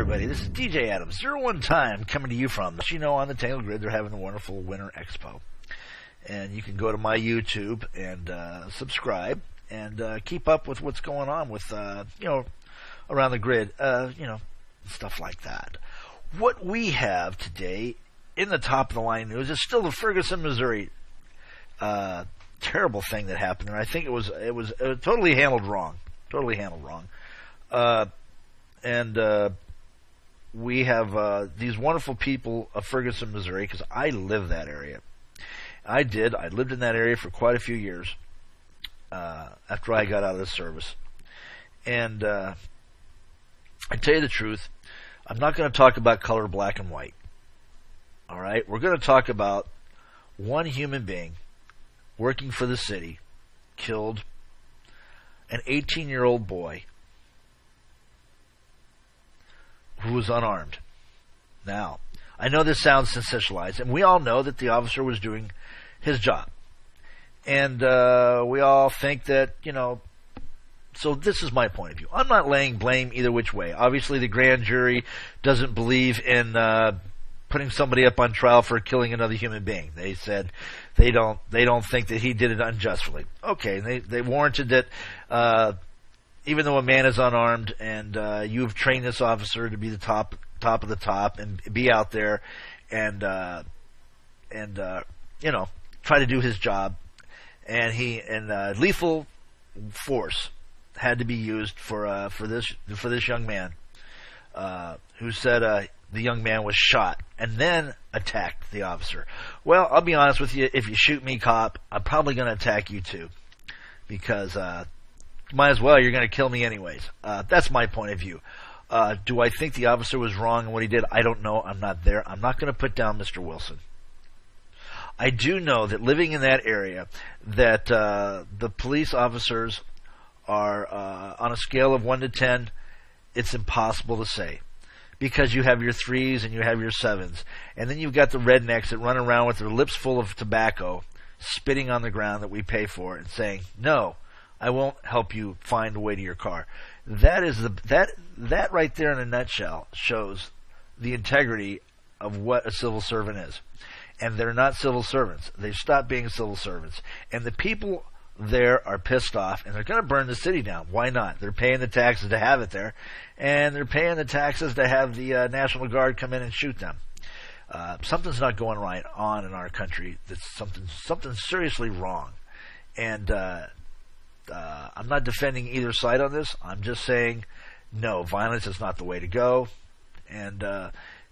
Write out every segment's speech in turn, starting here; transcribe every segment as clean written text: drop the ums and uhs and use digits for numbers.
everybody. This is DJ Adam01time coming to you from, on the Tangled Grid, they're having a wonderful Winter Expo. And you can go to my YouTube and subscribe and keep up with what's going on with, around the grid, stuff like that. What we have today in the top of the line news is still the Ferguson, Missouri terrible thing that happened there. I think it was totally handled wrong. We have these wonderful people of Ferguson, Missouri, because I live that area. I lived in that area for quite a few years after I got out of the service. And I tell you the truth, I'm not going to talk about color, black and white. All right? We're going to talk about one human being working for the city killed an 18-year-old boy who was unarmed. Now, I know this sounds sensationalized, and we all know that the officer was doing his job. And we all think that, so this is my point of view. I'm not laying blame either which way. Obviously, the grand jury doesn't believe in putting somebody up on trial for killing another human being. They said they don't think that he did it unjustly. Okay, they warranted that even though a man is unarmed and you've trained this officer to be the top of the top and be out there and try to do his job, and lethal force had to be used for this young man who said the young man was shot and then attacked the officer. Well, I'll be honest with you, if you shoot me, cop, I'm probably going to attack you too, because might as well, you're going to kill me anyways. That's my point of view. Do I think the officer was wrong in what he did? I don't know. I'm not there. I'm not going to put down Mr. Wilson. I do know that living in that area, that the police officers are on a scale of 1 to 10, it's impossible to say. Because you have your 3s and you have your 7s. And then you've got the rednecks that run around with their lips full of tobacco, spitting on the ground that we pay for and saying, no, I won't help you find a way to your car. That right there in a nutshell shows the integrity of what a civil servant is. And they're not civil servants. They've stopped being civil servants. And the people there are pissed off, and they're going to burn the city down. Why not? They're paying the taxes to have it there, and they're paying the taxes to have the National Guard come in and shoot them. Something's not going right on in our country. That's something seriously wrong. And I'm not defending either side on this. I'm just saying, no, violence is not the way to go. And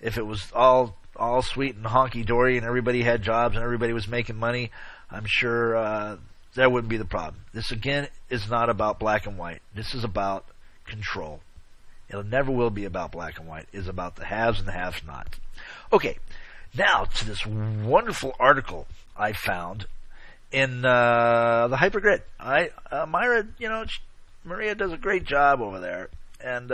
if it was all sweet and honky-dory and everybody had jobs and everybody was making money, I'm sure that wouldn't be the problem. This, again, is not about black and white. This is about control. It never will be about black and white. It's about the haves and the have-nots. Okay, now to this wonderful article I found in the Hypergrid. Maria does a great job over there, and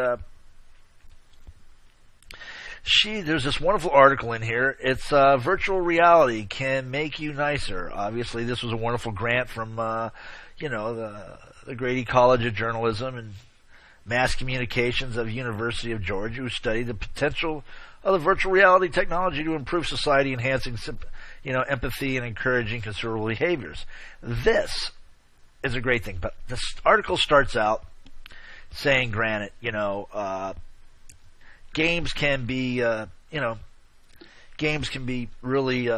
there's this wonderful article in here. It's virtual reality can make you nicer. Obviously, this was a wonderful grant from the Grady College of Journalism and Mass Communications of University of Georgia, who studied the potential of the virtual reality technology to improve society, enhancing empathy and encouraging considerable behaviors. This is a great thing, but this article starts out saying, granted, games can be really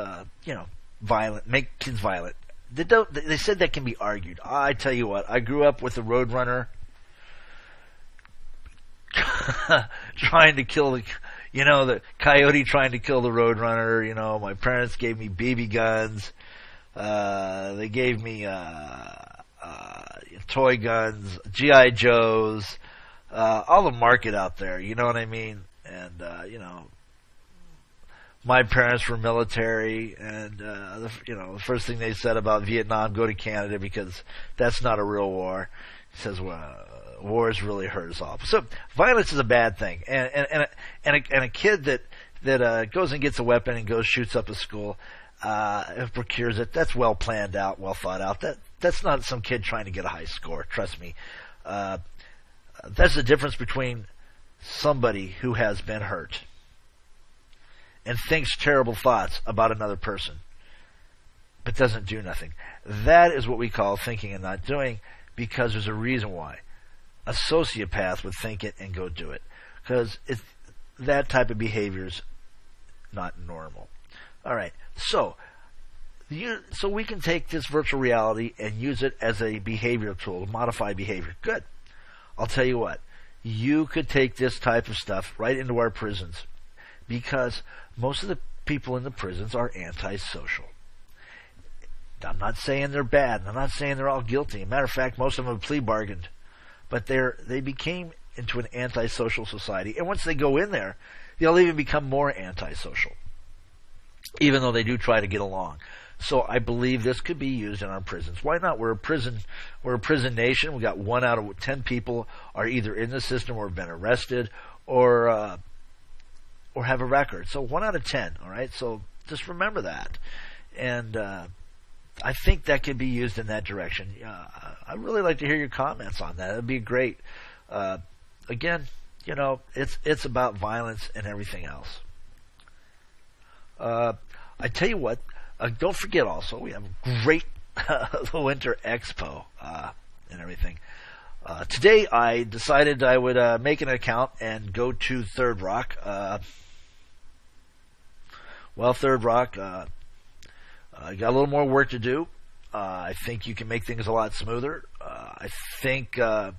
violent, make kids violent. They said that can be argued. I tell you what, I grew up with the Roadrunner trying to kill the coyote trying to kill the Roadrunner. My parents gave me BB guns. They gave me toy guns, G.I. Joes, all the market out there, you know what I mean? And, my parents were military, and, the first thing they said about Vietnam, go to Canada because that's not a real war. He says, well, wars really hurt us all. So violence is a bad thing. And a kid that goes and gets a weapon and shoots up a school, procures it, that's well planned out, well thought out. That's not some kid trying to get a high score, trust me. That's the difference between somebody who has been hurt and thinks terrible thoughts about another person, but doesn't do nothing. That is what we call thinking and not doing, because there's a reason why. A sociopath would think it and go do it, because that type of behavior is not normal. All right, so we can take this virtual reality and use it as a behavioral tool to modify behavior. Good. I'll tell you what. You could take this type of stuff right into our prisons, because most of the people in the prisons are antisocial. I'm not saying they're bad. I'm not saying they're all guilty. As a matter of fact, most of them have plea bargained. But they became into an antisocial society. And once they go in there, they'll even become more antisocial, even though they do try to get along. So I believe this could be used in our prisons. Why not? We're a prison nation. We got 1 out of 10 people are either in the system or have been arrested or have a record. So 1 out of 10. All right. So just remember that. And I think that could be used in that direction. I'd really like to hear your comments on that. It'd be great. Again, it's about violence and everything else. I tell you what. Don't forget also, we have a great Winter Expo and everything. Today I decided I would make an account and go to Third Rock. Third Rock, I got a little more work to do. I think you can make things a lot smoother. I think I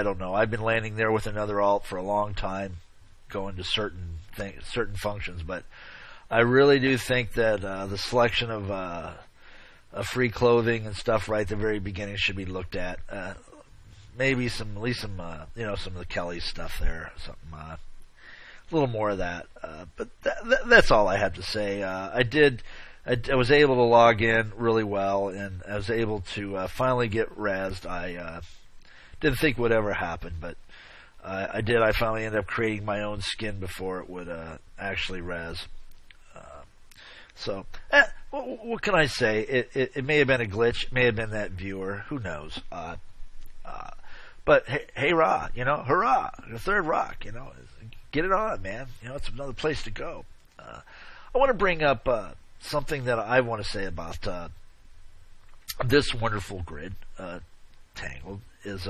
don't know. I've been landing there with another alt for a long time, going to certain functions, but I really do think that the selection of free clothing and stuff right at the very beginning should be looked at. Maybe some of the Kelly's stuff there, something a little more of that. But that's all I have to say. I was able to log in really well, and I was able to finally get rezzed. I didn't think would ever happen, but I did. I finally ended up creating my own skin before it would actually res. What can I say? It may have been a glitch. It may have been that viewer. Who knows? But hey, rah, hurrah, the Third Rock, get it on, man. It's another place to go. I want to bring up something that I want to say about this wonderful grid. Tangle is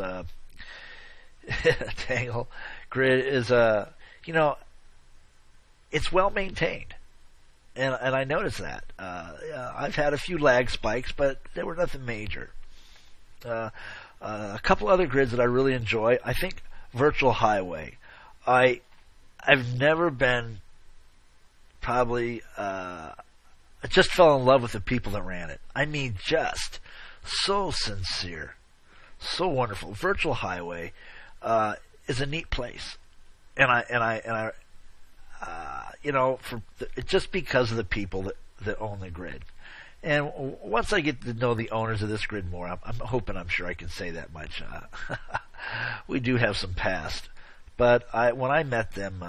Tangle grid is it's well maintained, and I noticed that. I've had a few lag spikes, but they were nothing major. A couple other grids that I really enjoy. I think Virtual Highway. I've never been probably. I just fell in love with the people that ran it. I mean, just so sincere, so wonderful. Virtual Highway is a neat place, just because of the people that own the grid. And once I get to know the owners of this grid more, I'm sure I can say that much. We do have some past, but when I met them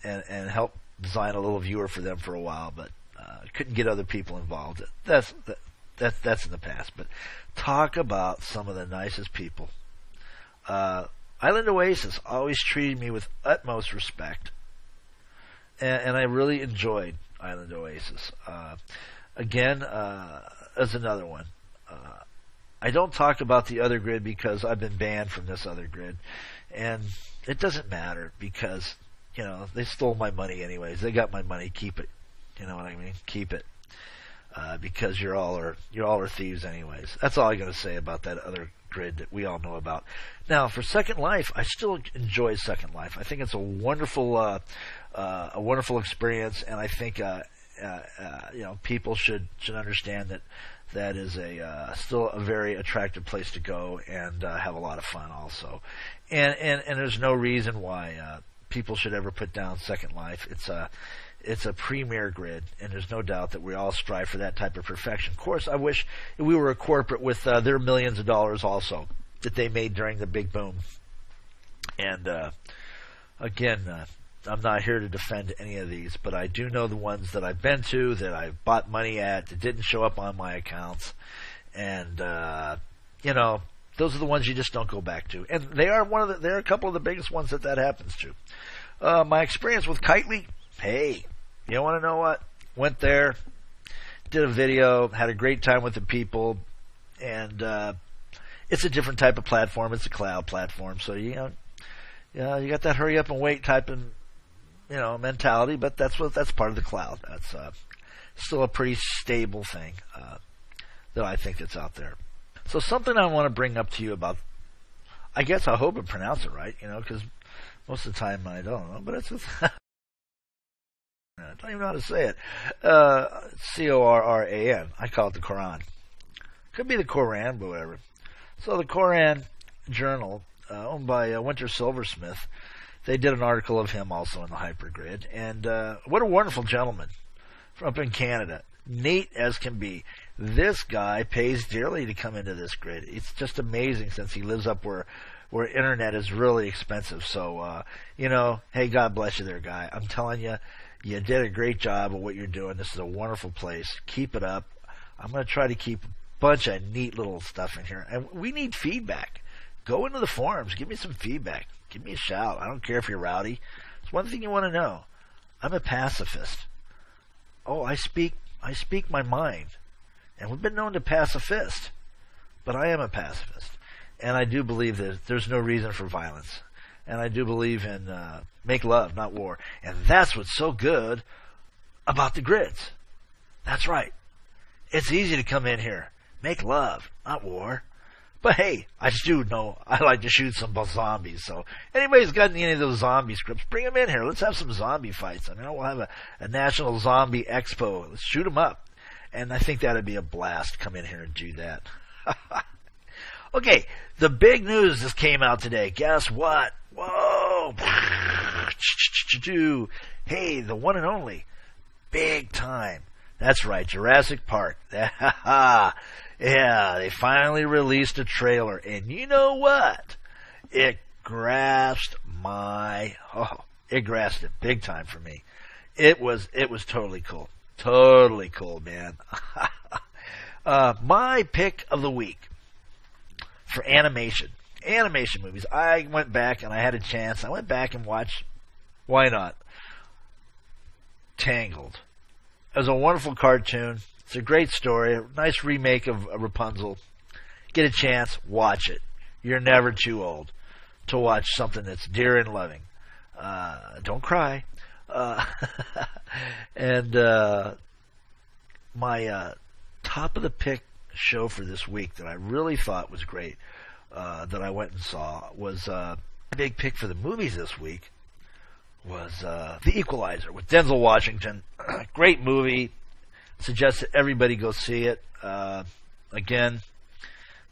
and helped design a little viewer for them for a while, but couldn't get other people involved. That's in the past. But talk about some of the nicest people. Island Oasis always treated me with utmost respect, and I really enjoyed Island Oasis. Again, as another one. I don't talk about the other grid because I've been banned from this other grid, and it doesn't matter because they stole my money anyways. They got my money. Keep it. You know what I mean? Keep it. Because you all are thieves anyways. That's all I got to say about that other grid that we all know about. Now, for Second Life, I still enjoy Second Life. I think it's a wonderful experience, and I think people should understand that is still a very attractive place to go and have a lot of fun also. And there's no reason why people should ever put down Second Life. It's a premier grid, and there's no doubt that we all strive for that type of perfection. Of course, I wish we were a corporate with their millions of dollars also that they made during the big boom. And again, I'm not here to defend any of these, but I do know the ones that I've been to, that I've bought money at, that didn't show up on my accounts, and Those are the ones you just don't go back to. And they're a couple of the biggest ones that happens to. My experience with Kitely, hey, you want to know what? Went there, did a video, had a great time with the people, and it's a different type of platform. It's a cloud platform, so you got that hurry up and wait type of mentality, but that's part of the cloud. That's still a pretty stable thing that I think that's out there. So something I want to bring up to you about, I guess I hope I pronounce it right, because most of the time I don't know, but it's I don't even know how to say it. Corran. I call it the Quran. Could be the Koran, but whatever. So the Koran Journal, owned by Winter Silversmith, they did an article of him also in the Hypergrid. And what a wonderful gentleman from up in Canada. Neat as can be. This guy pays dearly to come into this grid. It's just amazing since he lives up where internet is really expensive. So, hey, God bless you there, guy. I'm telling you, you did a great job of what you're doing. This is a wonderful place. Keep it up. I'm going to try to keep a bunch of neat little stuff in here. And we need feedback. Go into the forums. Give me some feedback. Give me a shout. I don't care if you're rowdy. It's one thing you want to know. I'm a pacifist. Oh, I speak my mind. And we've been known to pacifist. But I am a pacifist. And I do believe that there's no reason for violence. And I do believe in make love, not war. And that's what's so good about the grids. That's right. It's easy to come in here. Make love, not war. But hey, I do know I like to shoot some zombies. So anybody's got any of those zombie scripts, bring them in here. Let's have some zombie fights. I mean, we'll have a National Zombie Expo. Let's shoot them up. And I think that'd be a blast. Come in here and do that. Okay, the big news just came out today. Guess what? Whoa! Hey, the one and only. Big time. That's right, Jurassic Park. Yeah, they finally released a trailer. And you know what? It grasped it big time for me. It was totally cool. Totally cool, man. My pick of the week for animation movies. I went back and I had a chance. I went back and watched, why not, Tangled. It was a wonderful cartoon. It's a great story. A nice remake of Rapunzel. Get a chance, watch it. You're never too old to watch something that's dear and loving. Don't cry. And my top of the pick show for this week that I really thought was great, that I went and saw, was big pick for the movies this week was The Equalizer with Denzel Washington. Great movie. Suggest that everybody go see it. Again,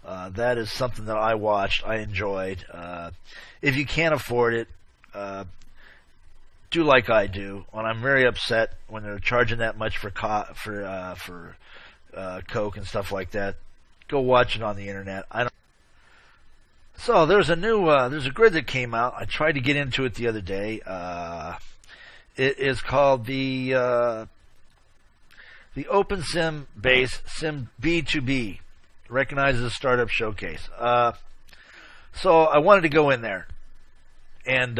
that is something that I watched. I enjoyed. If you can't afford it, do like I do. When I'm very upset when they're charging that much for Coke and stuff like that, go watch it on the internet. So there's a grid that came out. I tried to get into it the other day. It is called the OpenSim Base Sim B2B. Recognizes a startup showcase. So I wanted to go in there and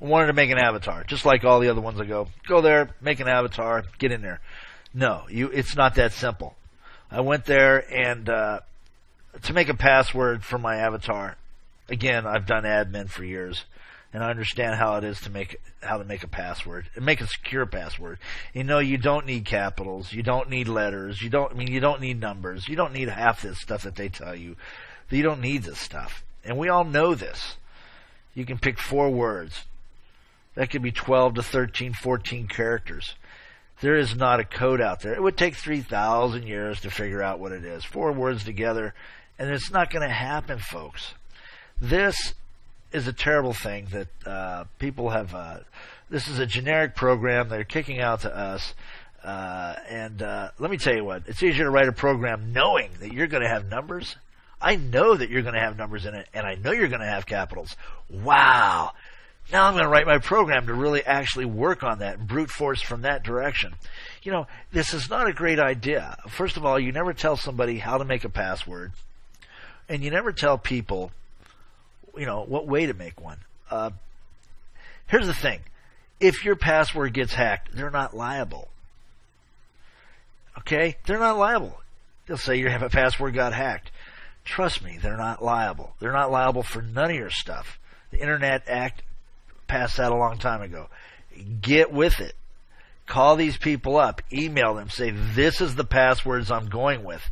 wanted to make an avatar, just like all the other ones. I go there, make an avatar, get in there. No, it's not that simple. I went there and to make a password for my avatar. Again, I've done admin for years, and I understand how it is to make a password and make a secure password. You don't need capitals, you don't need letters, you don't need numbers, you don't need half this stuff that they tell you. You don't need this stuff, and we all know this. You can pick 4 words. That could be 12 to 13, 14 characters. There is not a code out there. It would take 3,000 years to figure out what it is. 4 words together, and it's not going to happen, folks. This is a terrible thing that people have. This is a generic program they're kicking out to us. And let me tell you what, it's easier to write a program knowing that you're going to have numbers. I know that you're going to have numbers in it, and I know you're going to have capitals. Wow. Now I'm going to write my program to really actually work on that and brute force from that direction. This is not a great idea. First of all, you never tell somebody how to make a password. And you never tell people, what way to make one. Here's the thing. If your password gets hacked, they're not liable. Okay? They're not liable. They'll say your password got hacked. Trust me, they're not liable. They're not liable for none of your stuff. The Internet Act passed that a long time ago. Get with it. Call these people up. Email them. Say, this is the passwords I'm going with.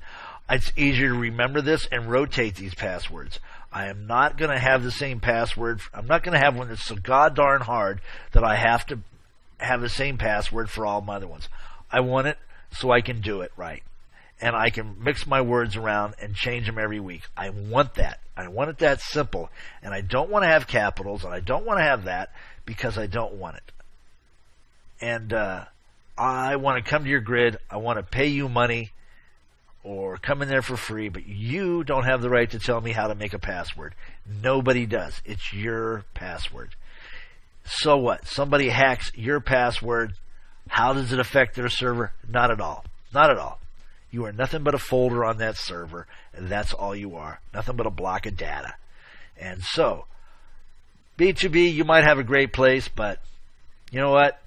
It's easier to remember this and rotate these passwords. I am not going to have the same password. I'm not going to have one that's so god darn hard that I have to have the same password for all my other ones. I want it so I can do it right. And I can mix my words around and change them every week. I want that. I want it that simple. And I don't want to have capitals, and I don't want to have that because I don't want it. And I want to come to your grid. I want to pay you money or come in there for free, but you don't have the right to tell me how to make a password. Nobody does. It's your password. So what? Somebody hacks your password. How does it affect their server? Not at all. Not at all. You are nothing but a folder on that server, and that's all you are. Nothing but a block of data. And so, B2B, you might have a great place, but you know what?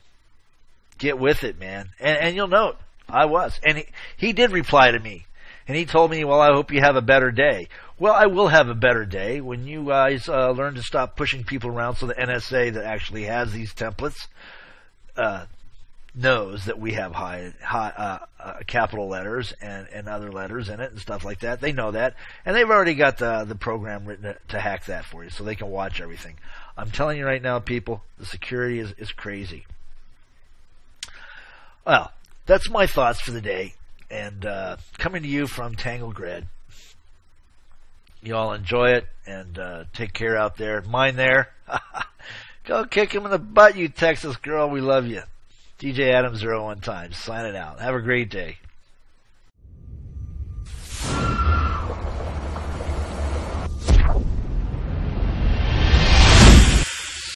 Get with it, man. And you'll note, I was. And he did reply to me. And he told me, well, I hope you have a better day. Well, I will have a better day when you guys learn to stop pushing people around so the NSA that actually has these templates knows that we have high capital letters and other letters in it and stuff like that. They know that. And they've already got the program written to hack that for you so they can watch everything. I'm telling you right now, people, the security is crazy. Well, that's my thoughts for the day. And coming to you from Tangle Grid. You all enjoy it and take care out there. Mine there. Go kick him in the butt, you Texas girl. We love you. DJ Adam01time signing out. Have a great day.